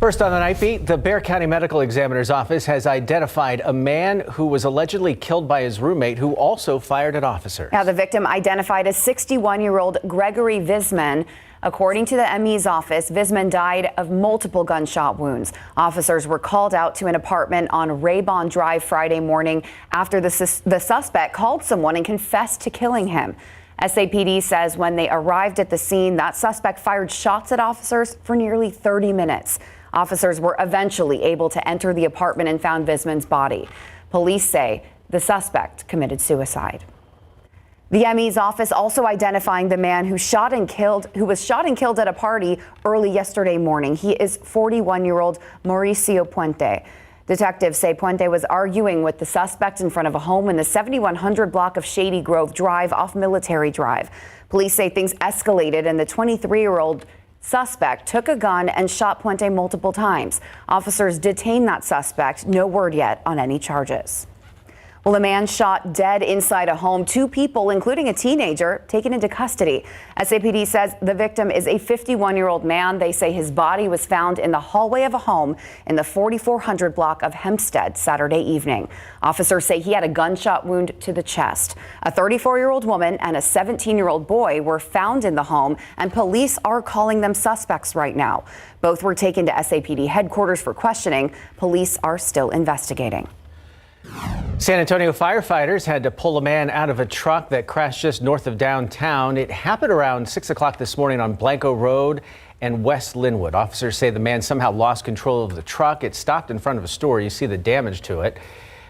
First on the Nightbeat, the Bexar County Medical Examiner's Office has identified a man who was allegedly killed by his roommate who also fired at officers. Now, the victim identified as 61-year-old Gregory Visman. According to the ME's office, Visman died of multiple gunshot wounds. Officers were called out to an apartment on Raybon Drive Friday morning after the suspect called someone and confessed to killing him. SAPD says when they arrived at the scene, that suspect fired shots at officers for nearly 30 minutes. Officers were eventually able to enter the apartment and found Visman's body. Police say the suspect committed suicide. The ME's office also identifying the man who was shot and killed at a party early yesterday morning. He is 41-year-old Mauricio Puente. Detectives say Puente was arguing with the suspect in front of a home in the 7100 block of Shady Grove Drive off Military Drive. Police say things escalated and the 23-year-old suspect took a gun and shot Puente multiple times. Officers detained that suspect. No word yet on any charges. Well, a man shot dead inside a home. 2 people, including a teenager, taken into custody. SAPD says the victim is a 51-year-old man. They say his body was found in the hallway of a home in the 4400 block of Hempstead Saturday evening. Officers say he had a gunshot wound to the chest. A 34-year-old woman and a 17-year-old boy were found in the home, and police are calling them suspects right now. Both were taken to SAPD headquarters for questioning. Police are still investigating. San Antonio firefighters had to pull a man out of a truck that crashed just north of downtown. It happened around 6 o'clock this morning on Blanco Road and West Linwood. Officers say the man somehow lost control of the truck. It stopped in front of a store. You see the damage to it.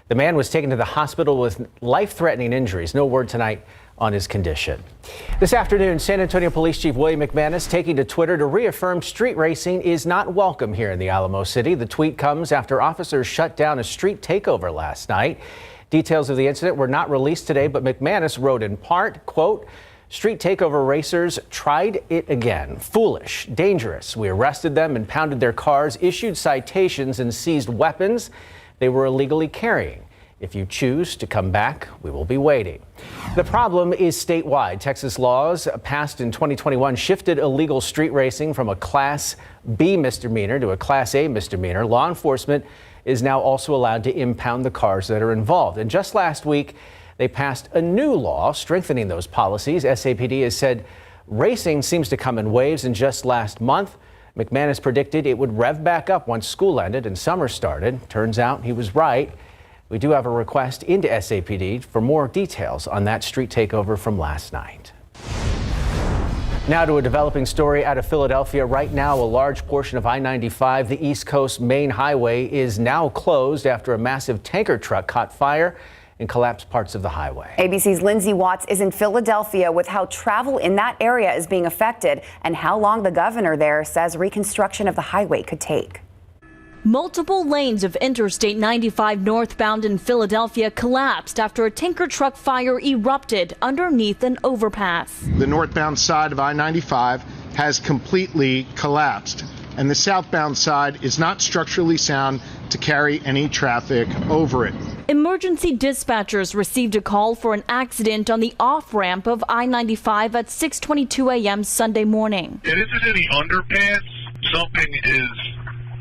The man was taken to the hospital with life-threatening injuries. No word tonight on his condition. This afternoon, San Antonio Police Chief William McManus taking to Twitter to reaffirm street racing is not welcome here in the Alamo City. The tweet comes after officers shut down a street takeover last night. Details of the incident were not released today, but McManus wrote in part, quote, "Street takeover racers tried it again. Foolish, dangerous. We arrested them, impounded their cars, issued citations, and seized weapons they were illegally carrying. If you choose to come back, we will be waiting." The problem is statewide. Texas laws passed in 2021 shifted illegal street racing from a Class B misdemeanor to a Class A misdemeanor. Law enforcement is now also allowed to impound the cars that are involved. And just last week, they passed a new law strengthening those policies. SAPD has said racing seems to come in waves, and just last month, McManus predicted it would rev back up once school ended and summer started. Turns out he was right. We do have a request into SAPD for more details on that street takeover from last night. Now to a developing story out of Philadelphia. Right now, a large portion of I-95, the East Coast main highway, is now closed after a massive tanker truck caught fire and collapsed parts of the highway. ABC's Lindsay Watts is in Philadelphia with how travel in that area is being affected and how long the governor there says reconstruction of the highway could take. Multiple lanes of Interstate 95 northbound in Philadelphia collapsed after a tanker truck fire erupted underneath an overpass. The northbound side of I-95 has completely collapsed, and the southbound side is not structurally sound to carry any traffic over it. Emergency dispatchers received a call for an accident on the off-ramp of I-95 at 6:22 a.m. Sunday morning. It isn't any underpass. Something is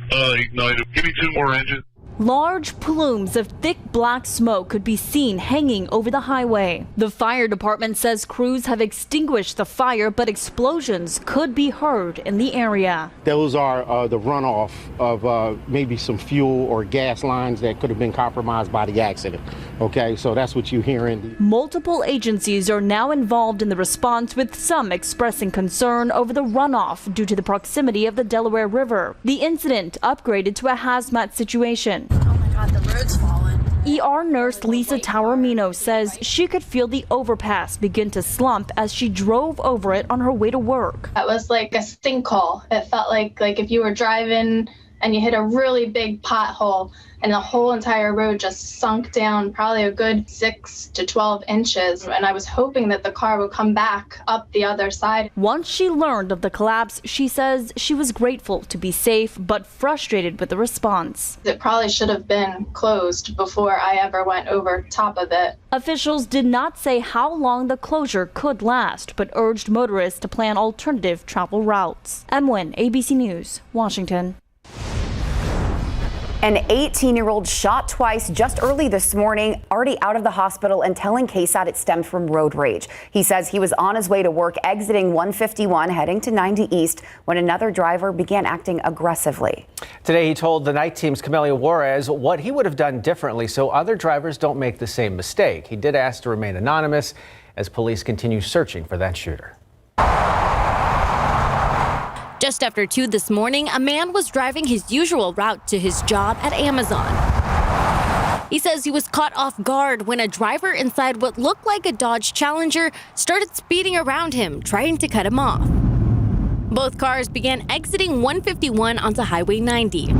ignited. Give me 2 more engines. Large plumes of thick black smoke could be seen hanging over the highway. The fire department says crews have extinguished the fire, but explosions could be heard in the area. Those are the runoff of maybe some fuel or gas lines that could have been compromised by the accident. Okay, so that's what you're hearing. Multiple agencies are now involved in the response, with some expressing concern over the runoff due to the proximity of the Delaware River. The incident upgraded to a hazmat situation. Oh my God, the road's fallen. ER nurse Lisa Taormino says she could feel the overpass begin to slump as she drove over it on her way to work. That was like a sinkhole. It felt like if you were driving and you hit a really big pothole and the whole entire road just sunk down probably a good 6 to 12 inches. And I was hoping that the car would come back up the other side. Once she learned of the collapse, she says she was grateful to be safe, but frustrated with the response. It probably should have been closed before I ever went over top of it. Officials did not say how long the closure could last, but urged motorists to plan alternative travel routes. Emlyn, ABC News, Washington. An 18-year-old shot twice just early this morning, already out of the hospital and telling KSAT it stemmed from road rage. He says he was on his way to work exiting 151 heading to 90 East when another driver began acting aggressively. Today he told the night team's Camelia Juarez what he would have done differently so other drivers don't make the same mistake. He did ask to remain anonymous as police continue searching for that shooter. Just after 2 this morning, a man was driving his usual route to his job at Amazon. He says he was caught off guard when a driver inside what looked like a Dodge Challenger started speeding around him, trying to cut him off. Both cars began exiting 151 onto Highway 90.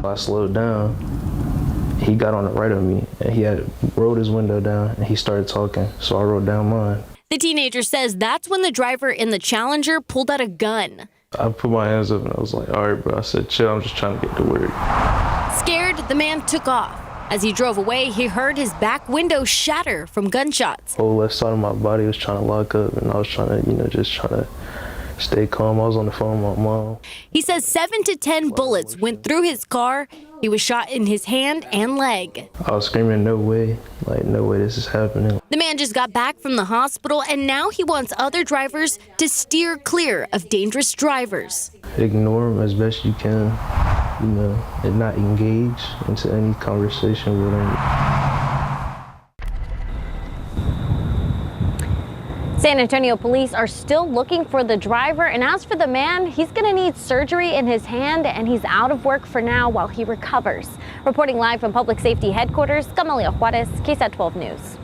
I slowed down. He got on the right of me and he had rolled his window down and he started talking, so I rolled down mine. The teenager says that's when the driver in the Challenger pulled out a gun. I put my hands up and I was like, all right, bro. I said, chill, I'm just trying to get to work. Scared, the man took off. As he drove away, he heard his back window shatter from gunshots. The whole left side of my body was trying to lock up and I was trying to, just trying to stay calm. I was on the phone with my mom. He says 7 to 10 bullets went through his car. He was shot in his hand and leg. I was screaming, no way, like, no way this is happening. The man just got back from the hospital and now he wants other drivers to steer clear of dangerous drivers. Ignore them as best you can, and not engage into any conversation with them. San Antonio police are still looking for the driver, and as for the man, he's going to need surgery in his hand and he's out of work for now while he recovers. Reporting live from Public Safety Headquarters, Camelia Juarez, KSAT 12 News.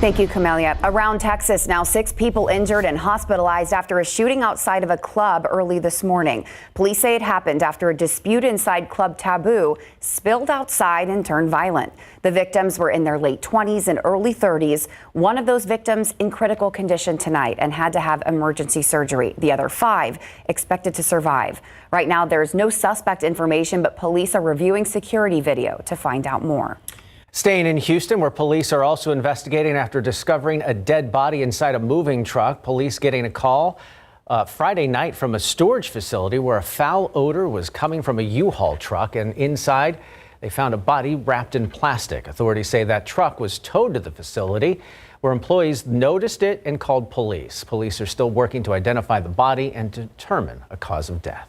Thank you, Camelia. Around Texas now, 6 people injured and hospitalized after a shooting outside of a club early this morning. Police say it happened after a dispute inside Club Taboo spilled outside and turned violent. The victims were in their late 20s and early 30s. One of those victims in critical condition tonight and had to have emergency surgery. The other 5 expected to survive. Right now, there's no suspect information, but police are reviewing security video to find out more. Staying in Houston, where police are also investigating after discovering a dead body inside a moving truck. Police getting a call Friday night from a storage facility where a foul odor was coming from a U-Haul truck, and inside they found a body wrapped in plastic. Authorities say that truck was towed to the facility where employees noticed it and called police. Police are still working to identify the body and determine a cause of death.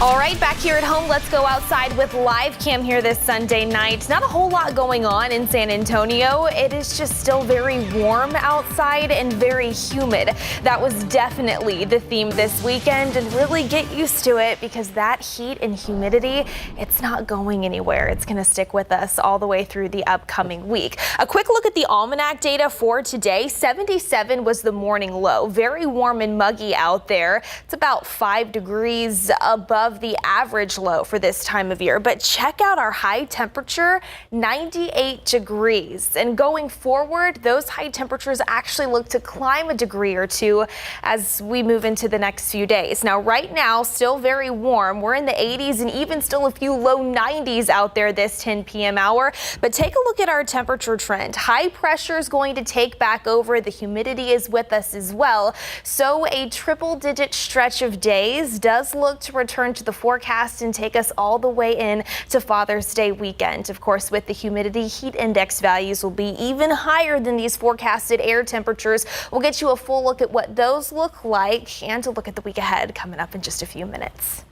All right, back here at home, let's go outside with live cam here this Sunday night. Not a whole lot going on in San Antonio. It is just still very warm outside and very humid. That was definitely the theme this weekend, and really get used to it because that heat and humidity, it's not going anywhere. It's going to stick with us all the way through the upcoming week. A quick look at the almanac data for today. 77 was the morning low. Very warm and muggy out there. It's about 5 degrees above the average low for this time of year. But check out our high temperature, 98 degrees. And going forward, those high temperatures actually look to climb a degree or 2 as we move into the next few days. Now, right now, still very warm. We're in the 80s and even still a few low 90s out there this 10 p.m. hour. But take a look at our temperature trend. High pressure is going to take back over. The humidity is with us as well. So a triple-digit stretch of days does look to return to the forecast and take us all the way in to Father's Day weekend. Of course, with the humidity, heat index values will be even higher than these forecasted air temperatures. We'll get you a full look at what those look like and to look at the week ahead coming up in just a few minutes.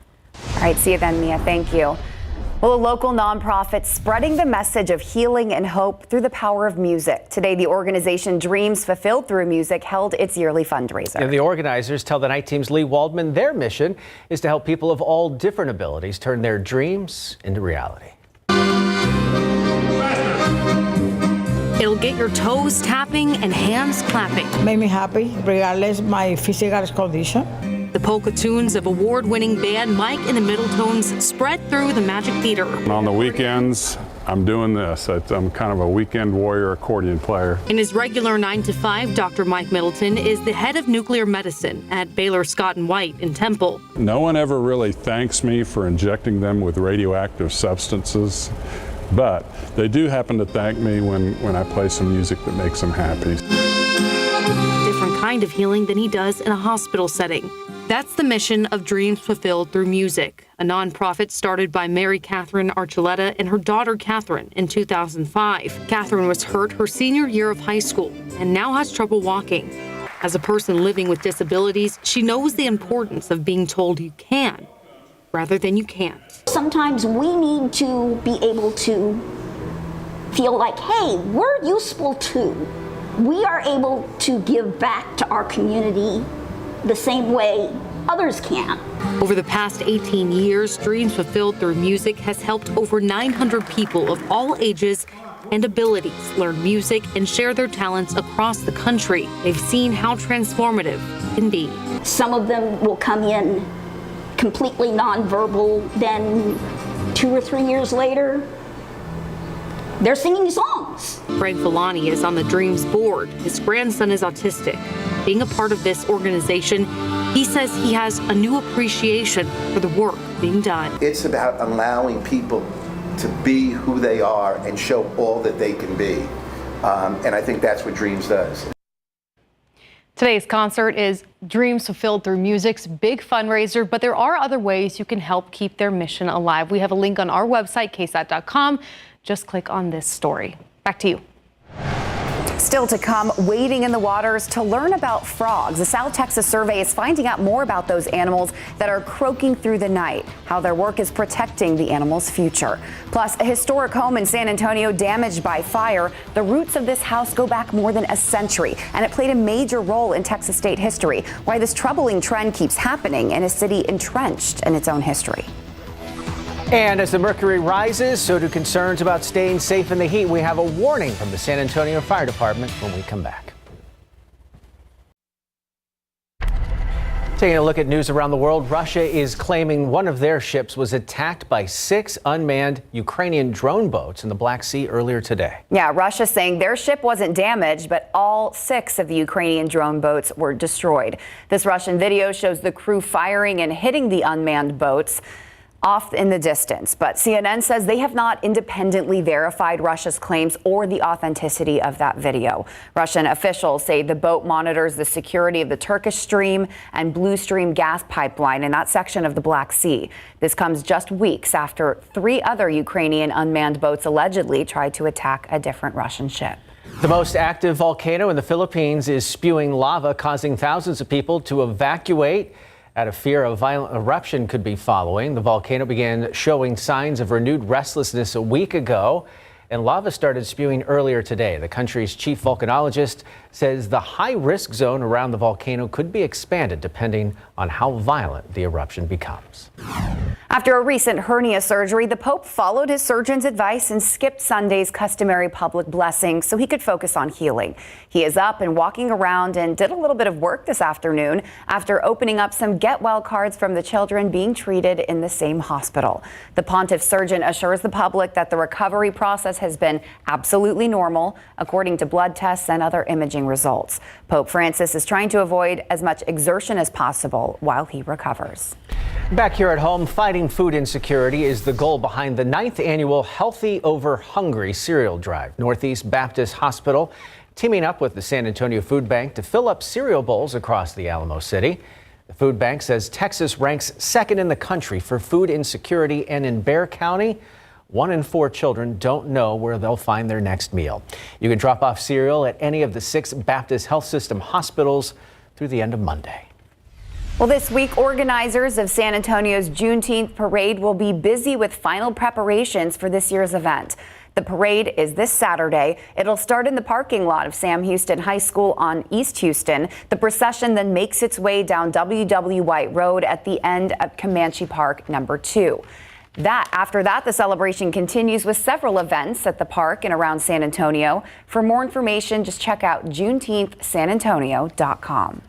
All right, see you then, Mia. Thank you. Well, a local nonprofit spreading the message of healing and hope through the power of music. Today, the organization Dreams Fulfilled Through Music held its yearly fundraiser. And the organizers tell the night team's Lee Waldman their mission is to help people of all different abilities turn their dreams into reality. It'll get your toes tapping and hands clapping. Made me happy, regardless my physical condition. The polka tunes of award-winning band Mike and the Middletones spread through the Magic Theater. On the weekends, I'm doing this. I'm kind of a weekend warrior accordion player. In his regular 9 to 5, Dr. Mike Middleton is the head of nuclear medicine at Baylor Scott and White in Temple. No one ever really thanks me for injecting them with radioactive substances, but they do happen to thank me when I play some music that makes them happy. Different kind of healing than he does in a hospital setting. That's the mission of Dreams Fulfilled Through Music, a nonprofit started by Mary Catherine Archuleta and her daughter Catherine in 2005. Catherine was hurt her senior year of high school and now has trouble walking. As a person living with disabilities, she knows the importance of being told you can rather than you can't. Sometimes we need to be able to feel like, hey, we're useful too. We are able to give back to our community the same way others can. Over the past 18 years, Dreams Fulfilled Through Music has helped over 900 people of all ages and abilities learn music and share their talents across the country. They've seen how transformative it can be. Some of them will come in completely nonverbal, then 2 or 3 years later, they're singing songs. Greg Villani is on the Dreams board. His grandson is autistic. Being a part of this organization, he says he has a new appreciation for the work being done. It's about allowing people to be who they are and show all that they can be. And I think that's what Dreams does. Today's concert is Dreams Fulfilled Through Music's big fundraiser, but there are other ways you can help keep their mission alive. We have a link on our website, KSAT.com. Just click on this story. Back to you. Still to come, wading in the waters to learn about frogs. The South Texas Survey is finding out more about those animals that are croaking through the night, how their work is protecting the animals' future. Plus, a historic home in San Antonio damaged by fire. The roots of this house go back more than a century, and it played a major role in Texas state history. Why this troubling trend keeps happening in a city entrenched in its own history. And as the mercury rises, so do concerns about staying safe in the heat. We have a warning from the San Antonio Fire Department when we come back. Taking a look at news around the world, Russia is claiming one of their ships was attacked by 6 unmanned Ukrainian drone boats in the Black Sea earlier today. Yeah, Russia saying their ship wasn't damaged, but all 6 of the Ukrainian drone boats were destroyed. This Russian video shows the crew firing and hitting the unmanned boats off in the distance. But CNN says they have not independently verified Russia's claims or the authenticity of that video. Russian officials say the boat monitors the security of the Turkish Stream and Blue Stream gas pipeline in that section of the Black Sea. This comes just weeks after 3 other Ukrainian unmanned boats allegedly tried to attack a different Russian ship. The most active volcano in the Philippines is spewing lava, causing thousands of people to evacuate out of fear a violent eruption could be following. The volcano began showing signs of renewed restlessness a week ago, and lava started spewing earlier today. The country's chief volcanologist says the high-risk zone around the volcano could be expanded depending on how violent the eruption becomes. After a recent hernia surgery, the Pope followed his surgeon's advice and skipped Sunday's customary public blessing so he could focus on healing. He is up and walking around and did a little bit of work this afternoon after opening up some get well cards from the children being treated in the same hospital. The pontiff's surgeon assures the public that the recovery process has been absolutely normal, according to blood tests and other imaging results. Pope Francis is trying to avoid as much exertion as possible while he recovers. Back here at home, fighting food insecurity is the goal behind the 9th annual Healthy Over Hungry cereal drive. Northeast Baptist Hospital teaming up with the San Antonio Food Bank to fill up cereal bowls across the Alamo City. The food bank says Texas ranks 2nd in the country for food insecurity, and in Bexar County, 1 in 4 children don't know where they'll find their next meal. You can drop off cereal at any of the 6 Baptist Health System hospitals through the end of Monday. Well, this week, organizers of San Antonio's Juneteenth parade will be busy with final preparations for this year's event. The parade is this Saturday. It'll start in the parking lot of Sam Houston High School on East Houston. The procession then makes its way down W.W. White Road at the end of Comanche Park number 2. After that, the celebration continues with several events at the park and around San Antonio. For more information, just check out JuneteenthSanAntonio.com.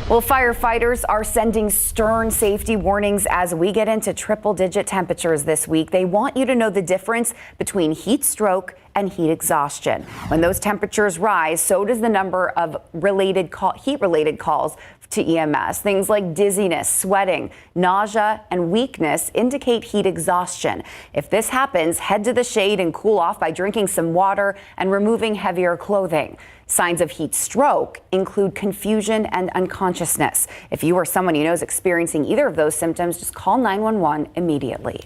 Well, firefighters are sending stern safety warnings as we get into triple-digit temperatures this week. They want you to know the difference between heat stroke and heat exhaustion. When those temperatures rise, so does the number of heat-related calls to EMS. Things like dizziness, sweating, nausea, and weakness indicate heat exhaustion. If this happens, head to the shade and cool off by drinking some water and removing heavier clothing. Signs of heat stroke include confusion and unconsciousness. If you or someone you know is experiencing either of those symptoms, just call 911 immediately.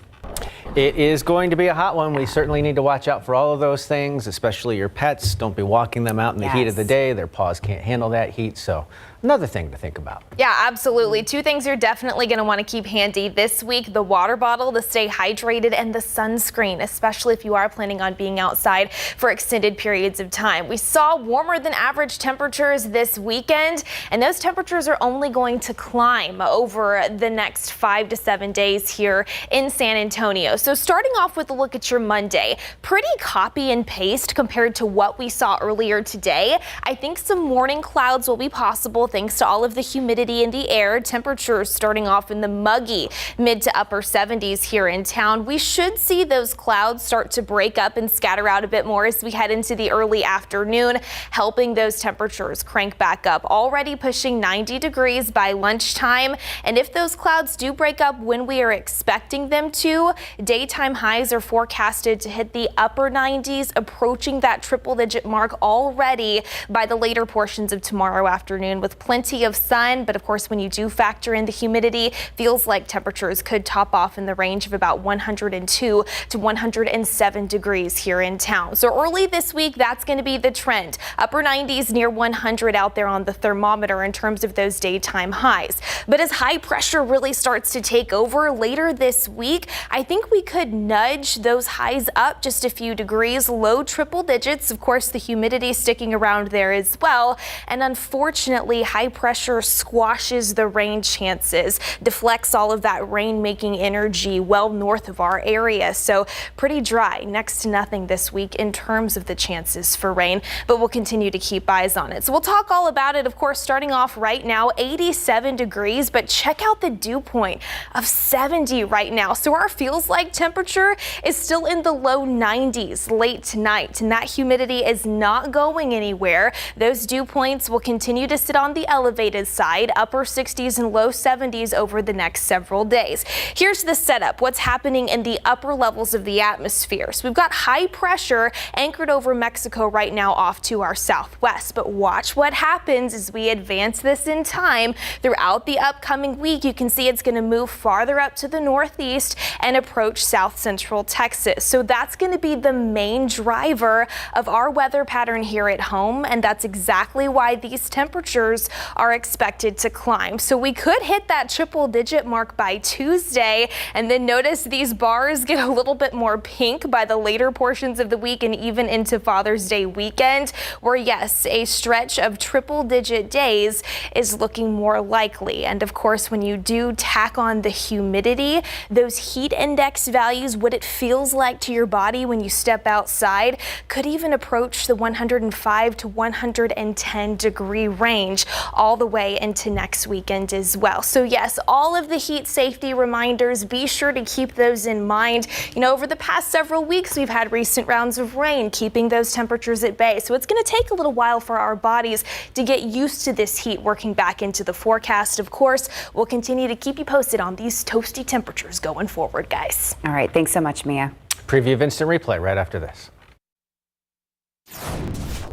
It is going to be a hot one. We certainly need to watch out for all of those things, especially your pets. Don't be walking them out in the heat of the day. Their paws can't handle that heat. So another thing to think about. Yeah, absolutely. Two things you're definitely going to want to keep handy this week: the water bottle to stay hydrated and the sunscreen, especially if you are planning on being outside for extended periods of time. We saw warmer than average temperatures this weekend, and those temperatures are only going to climb over the next 5 to 7 days here in San Antonio. So starting off with a look at your Monday, pretty copy and paste compared to what we saw earlier today. I think some morning clouds will be possible thanks to all of the humidity in the air. Temperatures starting off in the muggy mid to upper 70s here in town. We should see those clouds start to break up and scatter out a bit more as we head into the early afternoon, helping those temperatures crank back up, already pushing 90 degrees by lunchtime. And if those clouds do break up when we are expecting them to, daytime highs are forecasted to hit the upper 90s, approaching that triple-digit mark already by the later portions of tomorrow afternoon, with plenty of sun. But of course, when you do factor in the humidity, feels like temperatures could top off in the range of about 102 to 107 degrees here in town. So early this week, that's going to be the trend. Upper 90s, near 100 out there on the thermometer in terms of those daytime highs. But as high pressure really starts to take over later this week, I think we could nudge those highs up just a few degrees, low triple digits. Of course, the humidity sticking around there as well. And unfortunately, high pressure squashes the rain chances, deflects all of that rain-making energy well north of our area. So pretty dry, next to nothing this week in terms of the chances for rain, but we'll continue to keep eyes on it. So we'll talk all about it, of course, starting off right now, 87 degrees, but check out the dew point of 70 right now. So our feels like temperature is still in the low 90s late tonight, and that humidity is not going anywhere. Those dew points will continue to sit on the elevated side, upper 60s and low 70s over the next several days. Here's the setup, what's happening in the upper levels of the atmosphere. So we've got high pressure anchored over Mexico right now off to our southwest, but watch what happens as we advance this in time throughout the upcoming week. You can see it's going to move farther up to the northeast and approach south central Texas. So that's going to be the main driver of our weather pattern here at home, and that's exactly why these temperatures are expected to climb. So we could hit that triple-digit mark by Tuesday, and then notice these bars get a little bit more pink by the later portions of the week and even into Father's Day weekend, where yes, a stretch of triple-digit days is looking more likely. And of course, when you do tack on the humidity, those heat index values, what it feels like to your body when you step outside, could even approach the 105 to 110 degree range all the way into next weekend as well. So yes, all of the heat safety reminders, be sure to keep those in mind. You know, over the past several weeks, we've had recent rounds of rain, keeping those temperatures at bay. So it's going to take a little while for our bodies to get used to this heat working back into the forecast. Of course, we'll continue to keep you posted on these toasty temperatures going forward, guys. All right. Thanks so much, Mia. Preview of Instant Replay right after this.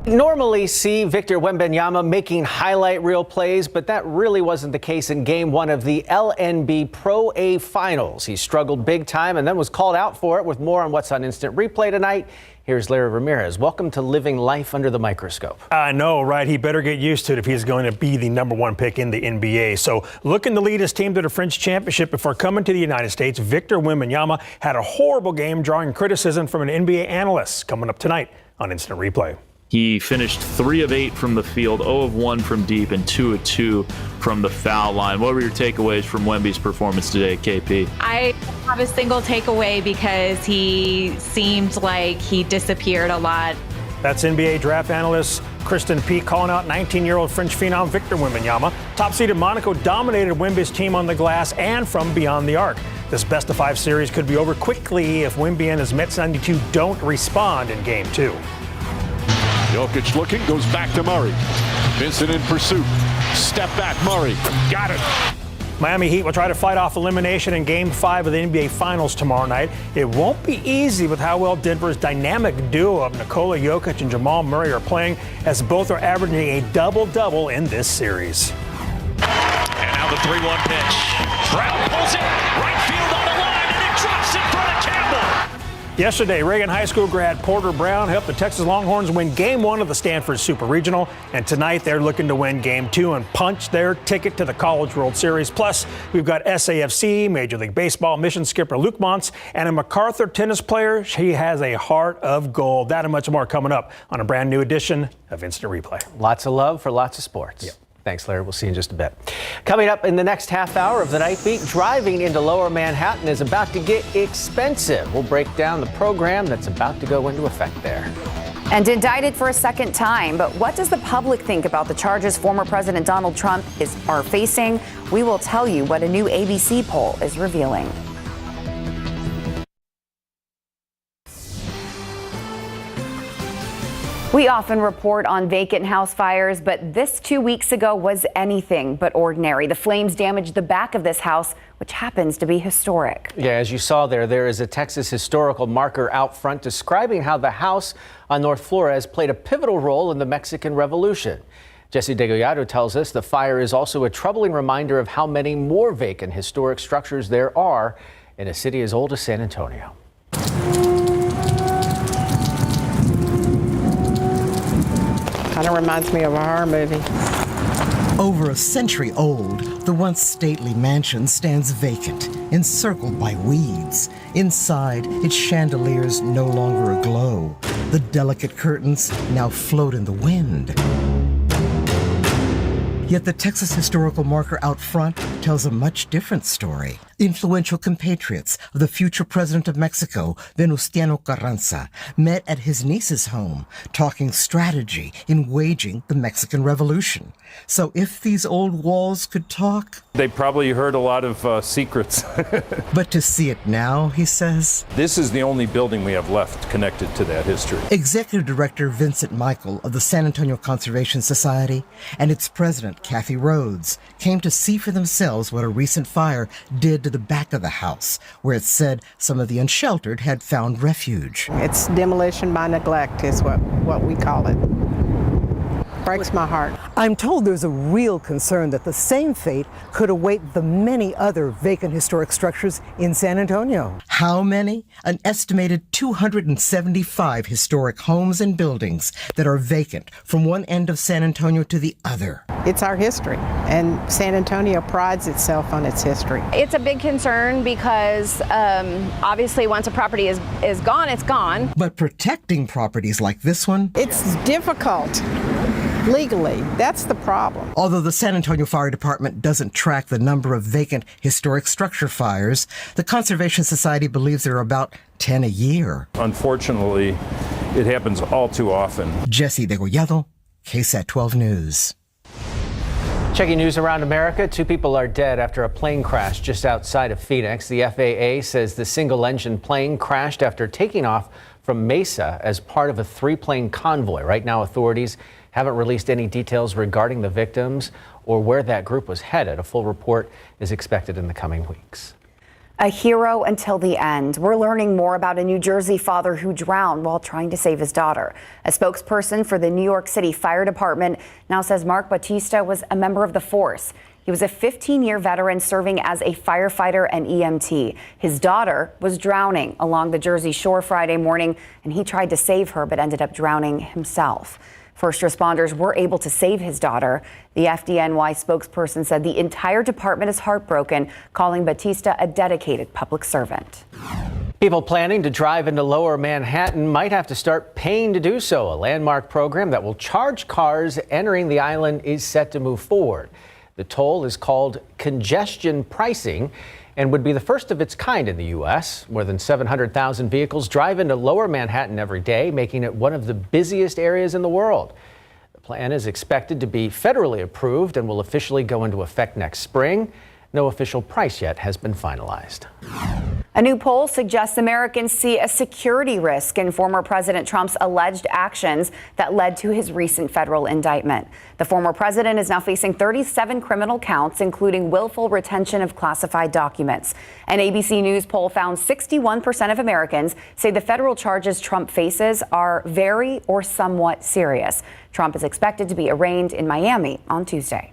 Normally see Victor Wembanyama making highlight reel plays, but that really wasn't the case in Game 1 of the LNB Pro A Finals. He struggled big time and then was called out for it. With more on what's on Instant Replay tonight, here's Larry Ramirez. Welcome to living life under the microscope. I know, right? He better get used to it if he's going to be the #1 pick in the NBA. So looking to lead his team to the French Championship before coming to the United States, Victor Wembanyama had a horrible game, drawing criticism from an NBA analyst. Coming up tonight on Instant Replay. He finished 3 of 8 from the field, 0 of 1 from deep, and 2 of 2 from the foul line. What were your takeaways from Wemby's performance today, KP? I have a single takeaway because he seemed like he disappeared a lot. That's NBA draft analyst Kristen Peak calling out 19-year-old French phenom Victor Wembanyama. Top-seeded Monaco dominated Wemby's team on the glass and from beyond the arc. This best-of-5 series could be over quickly if Wemby and his Mets 92 don't respond in Game 2. Jokic looking, goes back to Murray. Vincent in pursuit. Step back, Murray. Got it. Miami Heat will try to fight off elimination in Game 5 of the NBA Finals tomorrow night. It won't be easy with how well Denver's dynamic duo of Nikola Jokic and Jamal Murray are playing, as both are averaging a double-double in this series. And now the 3-1 pitch. Brown pulls it. Right field on the line, and it drops in front of Campbell. Yesterday, Reagan High School grad Porter Brown helped the Texas Longhorns win Game 1 of the Stanford Super Regional, and tonight they're looking to win Game 2 and punch their ticket to the College World Series. Plus, we've got SAFC, Major League Baseball mission skipper Luke Montz, and a MacArthur tennis player. She has a heart of gold. That and much more coming up on a brand new edition of Instant Replay. Lots of love for lots of sports. Yep. Thanks, Larry. We'll see you in just a bit. Coming up in the next half hour of the Night Beat, driving into Lower Manhattan is about to get expensive. We'll break down the program that's about to go into effect there. And indicted for a second time. But what does the public think about the charges former President Donald Trump are facing? We will tell you what a new ABC poll is revealing. We often report on vacant house fires, but this 2 weeks ago was anything but ordinary. The flames damaged the back of this house, which happens to be historic. Yeah, as you saw there is a Texas historical marker out front describing how the house on North Flores played a pivotal role in the Mexican Revolution. Jesse Degollado tells us the fire is also a troubling reminder of how many more vacant historic structures there are in a city as old as San Antonio. Kind of reminds me of a horror movie. Over a century old, the once stately mansion stands vacant, encircled by weeds. Inside, its chandeliers no longer aglow. The delicate curtains now float in the wind. Yet the Texas historical marker out front tells a much different story. Influential compatriots of the future president of Mexico, Venustiano Carranza, met at his niece's home, talking strategy in waging the Mexican Revolution. So if these old walls could talk... They probably heard a lot of secrets. But to see it now, he says... This is the only building we have left connected to that history. Executive Director Vincent Michael of the San Antonio Conservation Society and its president, Kathy Rhodes, came to see for themselves what a recent fire did to the back of the house, where it said some of the unsheltered had found refuge. It's demolition by neglect is what we call it. Breaks my heart. I'm told there's a real concern that the same fate could await the many other vacant historic structures in San Antonio. How many? An estimated 275 historic homes and buildings that are vacant from one end of San Antonio to the other. It's our history, and San Antonio prides itself on its history. It's a big concern because obviously once a property is gone, it's gone. But protecting properties like this one? It's difficult. Legally, that's the problem. Although the San Antonio Fire Department doesn't track the number of vacant historic structure fires, the Conservation Society believes there are about 10 a year. Unfortunately, it happens all too often. Jesse Degollado, KSAT 12 News. Checking news around America, 2 people are dead after a plane crash just outside of Phoenix. The FAA says the single-engine plane crashed after taking off from Mesa as part of a 3-plane convoy. Right now, authorities haven't released any details regarding the victims or where that group was headed. A full report is expected in the coming weeks. A hero until the end. We're learning more about a New Jersey father who drowned while trying to save his daughter. A spokesperson for the New York City Fire Department now says Mark Batista was a member of the force. He was a 15-year veteran serving as a firefighter and EMT. His daughter was drowning along the Jersey Shore Friday morning, and he tried to save her but ended up drowning himself. First responders were able to save his daughter. The FDNY spokesperson said the entire department is heartbroken, calling Batista a dedicated public servant. People planning to drive into Lower Manhattan might have to start paying to do so. A landmark program that will charge cars entering the island is set to move forward. The toll is called congestion pricing and would be the first of its kind in the U.S. More than 700,000 vehicles drive into Lower Manhattan every day, making it one of the busiest areas in the world. The plan is expected to be federally approved and will officially go into effect next spring. No official price yet has been finalized. A new poll suggests Americans see a security risk in former President Trump's alleged actions that led to his recent federal indictment. The former president is now facing 37 criminal counts, including willful retention of classified documents. An ABC News poll found 61% of Americans say the federal charges Trump faces are very or somewhat serious. Trump is expected to be arraigned in Miami on Tuesday.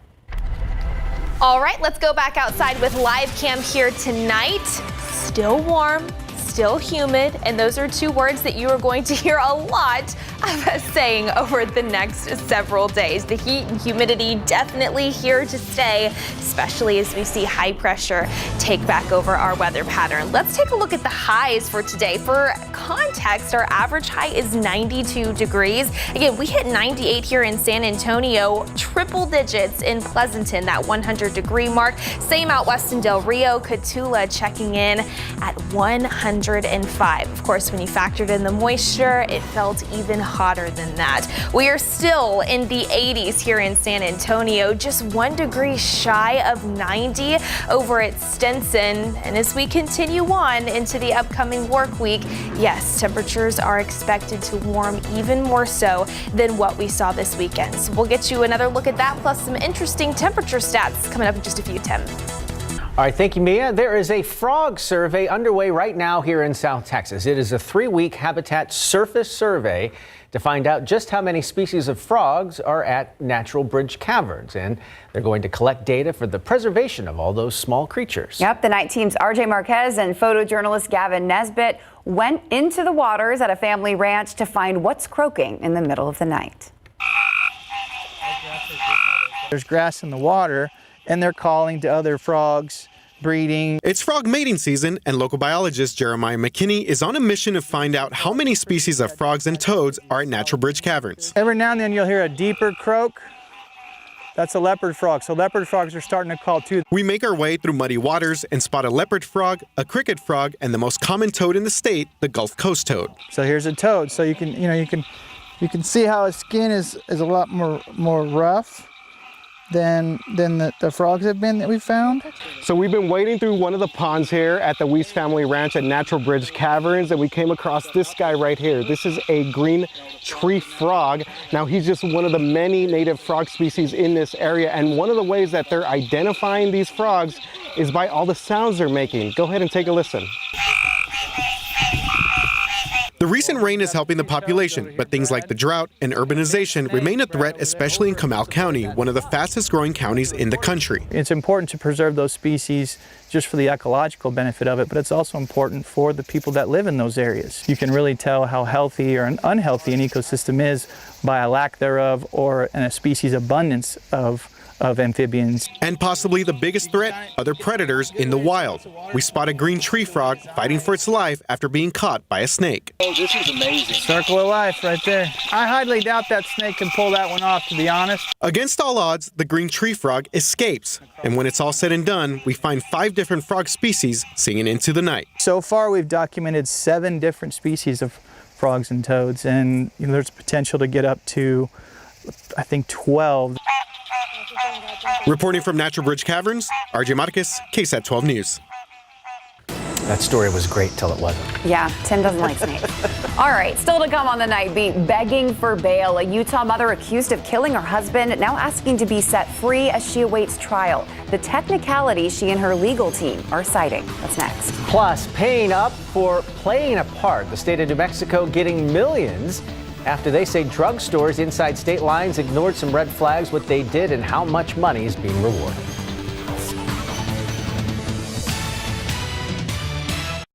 All right, let's go back outside with live cam here tonight. Still warm, still humid, and those are two words that you are going to hear a lot of us saying over the next several days. The heat and humidity definitely here to stay, especially as we see high pressure take back over our weather pattern. Let's take a look at the highs for today. For context, our average high is 92 degrees. Again, we hit 98 here in San Antonio, triple digits in Pleasanton, that 100-degree mark. Same out west in Del Rio, Cotulla checking in at 105. Of course, when you factored in the moisture, it felt even hotter than that. We are still in the 80s here in San Antonio, just 1 degree shy of 90 over at Stinson. And as we continue on into the upcoming work week, yes, temperatures are expected to warm even more so than what we saw this weekend. So we'll get you another look at that, plus some interesting temperature stats coming up in just a few, Tim. All right, thank you, Mia. There is a frog survey underway right now here in South Texas. It is a 3-week habitat surface survey to find out just how many species of frogs are at Natural Bridge Caverns. And they're going to collect data for the preservation of all those small creatures. Yep, the night team's RJ Marquez and photojournalist Gavin Nesbitt went into the waters at a family ranch to find what's croaking in the middle of the night. There's grass in the water, and they're calling to other frogs, breeding. It's frog mating season, and local biologist Jeremiah McKinney is on a mission to find out how many species of frogs and toads are at Natural Bridge Caverns. Every now and then you'll hear a deeper croak. That's a leopard frog, so leopard frogs are starting to call too. We make our way through muddy waters and spot a leopard frog, a cricket frog, and the most common toad in the state, the Gulf Coast toad. So here's a toad. So you can see how his skin is a lot more rough than the frogs have been that we found. So we've been wading through one of the ponds here at the Weiss Family Ranch at Natural Bridge Caverns, and we came across this guy right here. This is a green tree frog. Now he's just one of the many native frog species in this area, and one of the ways that they're identifying these frogs is by all the sounds they're making. Go ahead and take a listen. The recent rain is helping the population, but things like the drought and urbanization remain a threat, especially in Comal County, one of the fastest growing counties in the country. It's important to preserve those species just for the ecological benefit of it, but it's also important for the people that live in those areas. You can really tell how healthy or unhealthy an ecosystem is by a lack thereof or a species abundance of amphibians. And possibly the biggest threat, other predators in the wild. We spot a green tree frog fighting for its life after being caught by a snake. Oh, this is amazing. Circle of life right there. I highly doubt that snake can pull that one off, to be honest. Against all odds, the green tree frog escapes. And when it's all said and done, we find 5 different frog species singing into the night. So far, we've documented 7 different species of frogs and toads, and there's potential to get up to, I think, 12. Reporting from Natural Bridge Caverns, RJ Marquez, KSAT 12 News. That story was great till it wasn't. Yeah, Tim doesn't like snakes. All right, still to come on the Night Beat, begging for bail. A Utah mother accused of killing her husband now asking to be set free as she awaits trial. The technicalities she and her legal team are citing. That's next. Plus, paying up for playing a part. The state of New Mexico getting millions after they say drugstores inside state lines ignored some red flags, what they did and how much money is being rewarded.